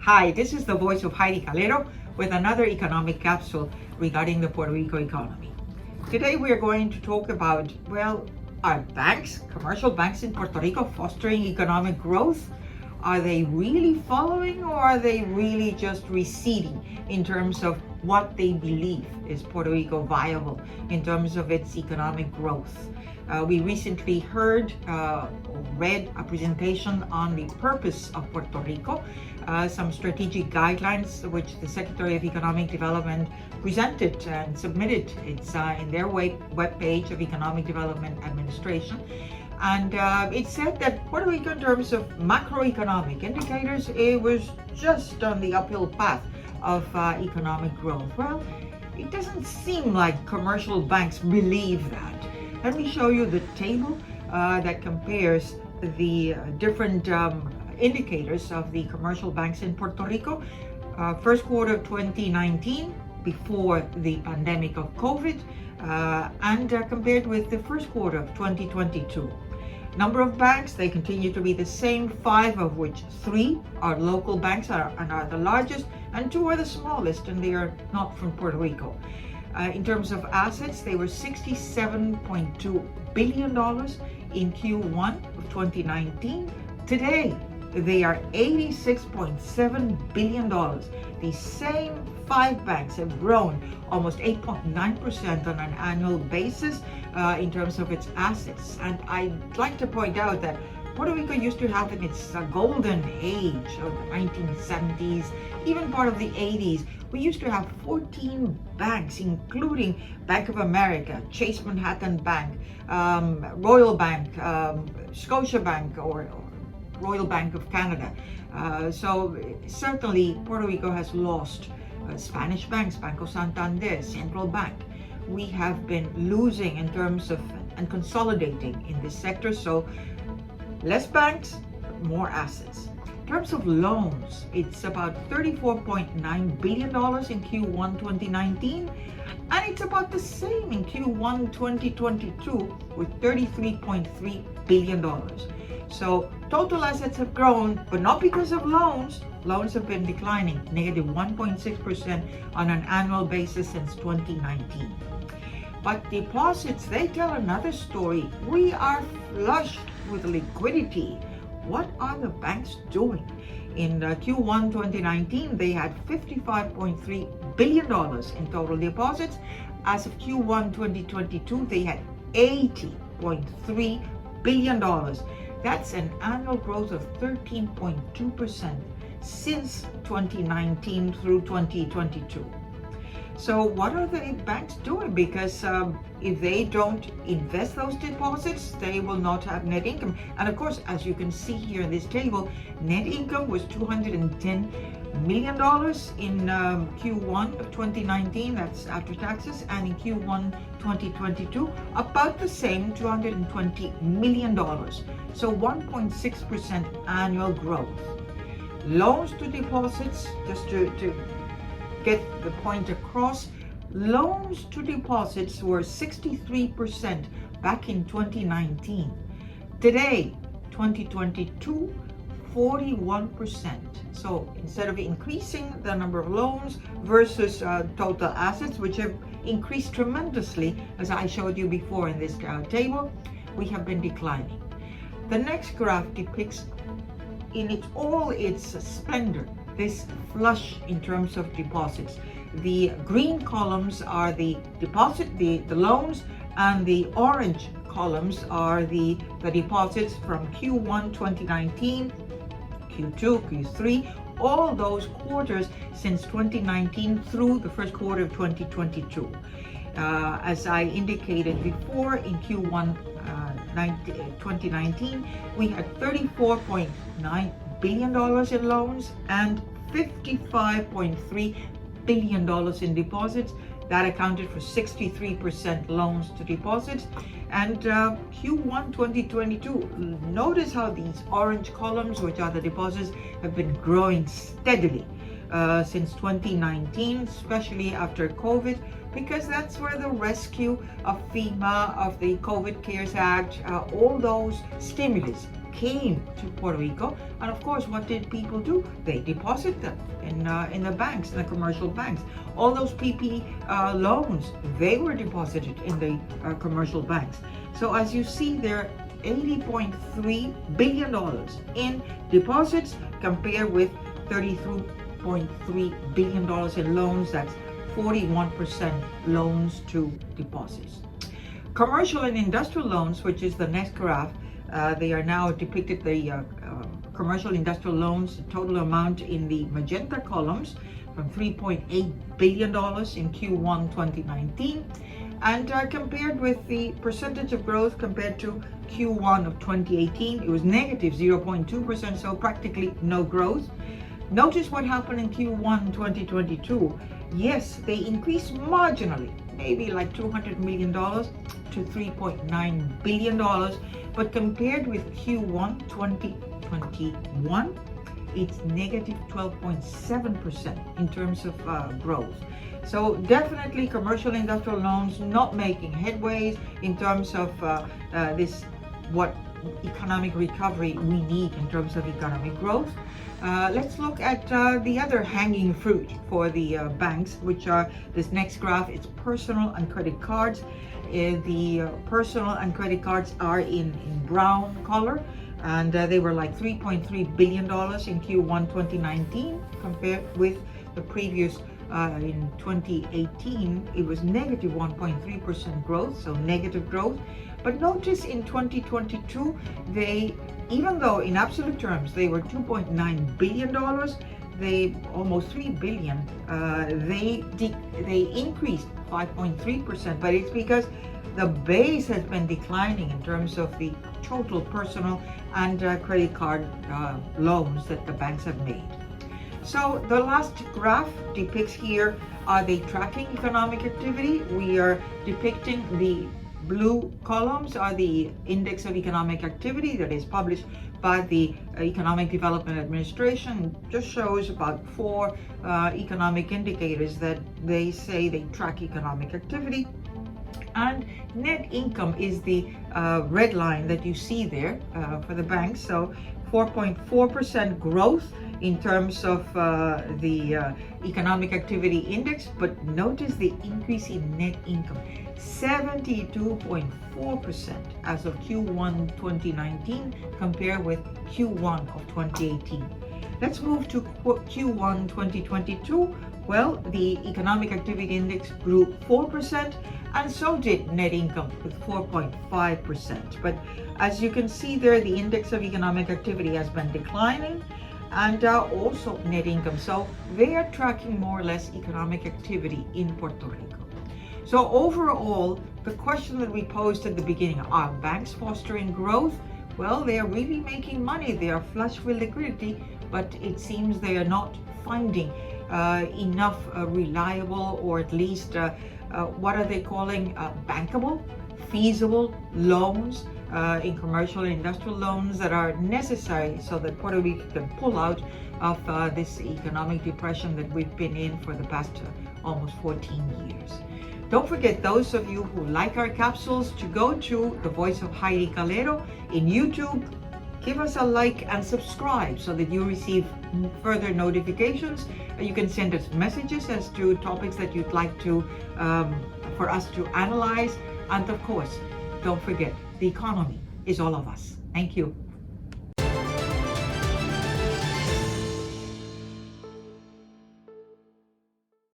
Hi, this is the voice of Heidie Calero with another economic capsule regarding the Puerto Rico economy. Today we are going to talk about, are banks, commercial banks in Puerto Rico fostering economic growth? Are they really following, or are they really just receding in terms of what they believe is Puerto Rico viable in terms of its economic growth? We recently heard or read a presentation on the purpose of Puerto Rico, some strategic guidelines which the Secretary of Economic Development presented and submitted. It's in their webpage of Economic Development Administration. And it said that Puerto Rico, in terms of macroeconomic indicators, it was just on the uphill path of economic growth. Well, it doesn't seem like commercial banks believe that. Let me show you the table that compares the different indicators of the commercial banks in Puerto Rico. First quarter of 2019, before the pandemic of COVID, and compared with the first quarter of 2022. Number of banks, they continue to be the same, 5 of which 3 are local banks and are the largest, and 2 are the smallest, and they are not from Puerto Rico. In terms of assets, they were $67.2 billion in Q1 of 2019. Today, they are $86.7 billion. The same 5 banks have grown almost 8.9% on an annual basis in terms of its assets. And I'd like to point out that Puerto Rico used to have in its golden age of the 1970s, even part of the 80s, we used to have 14 banks, including Bank of America, Chase Manhattan Bank, Royal Bank, Scotia Bank, or Royal Bank of Canada. So certainly Puerto Rico has lost Spanish banks, Banco Santander, Central Bank. We have been losing in terms of and consolidating in this sector. So less banks, more assets. In terms of loans, it's about $34.9 billion in Q1 2019, and it's about the same in Q1 2022 with $33.3 billion. So total assets have grown, but not because of loans. Loans have been declining, negative 1.6% on an annual basis since 2019. But deposits, they tell another story. We are flush with liquidity. What are the banks doing? In Q1 2019, they had $55.3 billion in total deposits. As of Q1 2022, they had $80.3 billion. That's an annual growth of 13.2% since 2019 through 2022. So what are the banks doing? Because if they don't invest those deposits, they will not have net income. And of course, as you can see here in this table, net income was $210 million in Q1 of 2019, that's after taxes, and in Q1 2022, about the same, $220 million. So 1.6% annual growth. Loans to deposits, just to get the point across, loans to deposits were 63% back in 2019. Today, 2022, 41%. So instead of increasing the number of loans versus total assets, which have increased tremendously, as I showed you before in this table, we have been declining. The next graph depicts in all its splendor this flush in terms of deposits. The green columns are the loans, and the orange columns are the deposits from Q1 2019, Q2, Q3, all those quarters since 2019 through the first quarter of 2022. As I indicated before, in Q1 2019, we had $34.9 billion in loans and $55.3 billion in deposits. That accounted for 63% loans to deposits. And Q1 2022, notice how these orange columns, which are the deposits, have been growing steadily since 2019, especially after COVID, because that's where the rescue of FEMA, of the COVID CARES Act, all those stimulus came to Puerto Rico, and of course, what did people do? They deposit them in the banks, in the commercial banks. All those PP loans, they were deposited in the commercial banks. So as you see there, $80.3 billion in deposits compared with $33.3 billion in loans. That's 41% loans to deposits. Commercial and industrial loans, which is the next graph, they are now depicted, the commercial industrial loans total amount in the magenta columns, from $3.8 billion in Q1 2019, and compared with the percentage of growth compared to Q1 of 2018, it was negative 0.2%, so practically no growth. Notice what happened in Q1 2022. Yes, they increased marginally, maybe like $200 million to $3.9 billion, but compared with Q1 2021, it's negative 12.7% in terms of growth. So definitely commercial industrial loans not making headways in terms of what economic recovery we need in terms of economic growth. Let's look at the other hanging fruit for the banks, which are this next graph. It's personal and credit cards. The personal and credit cards are in brown color, and they were like $3.3 billion in Q1 2019 compared with the previous in 2018, it was negative 1.3% growth, so negative growth. But notice in 2022, they, even though in absolute terms they were $2.9 billion, they almost $3 billion, they increased 5.3%, but it's because the base has been declining in terms of the total personal and credit card loans that the banks have made. So the last graph depicts here, are they tracking economic activity? We are depicting the blue columns are the index of economic activity that is published by the Economic Development Administration. It just shows about 4 economic indicators that they say they track economic activity. And net income is the red line that you see there for the banks. So 4.4% growth in terms of the economic activity index, but notice the increase in net income, 72.4% as of Q1 2019 compared with Q1 of 2018. Let's move to Q1 2022. Well, the economic activity index grew 4%, and so did net income with 4.5%. But as you can see there, the index of economic activity has been declining, and also net income. So they are tracking more or less economic activity in Puerto Rico. So overall, the question that we posed at the beginning, are banks fostering growth? Well, they are really making money. They are flush with liquidity, but it seems they are not finding enough reliable, or at least what are they calling bankable, feasible loans in commercial and industrial loans that are necessary so that Puerto Rico can pull out of this economic depression that we've been in for the past almost 14 years. Don't forget, those of you who like our capsules, to go to the Voice of Heidie Calero in YouTube. Give us a like and subscribe so that you receive further notifications. You can send us messages as to topics that you'd like to for us to analyze. And of course, don't forget, the economy is all of us. Thank you.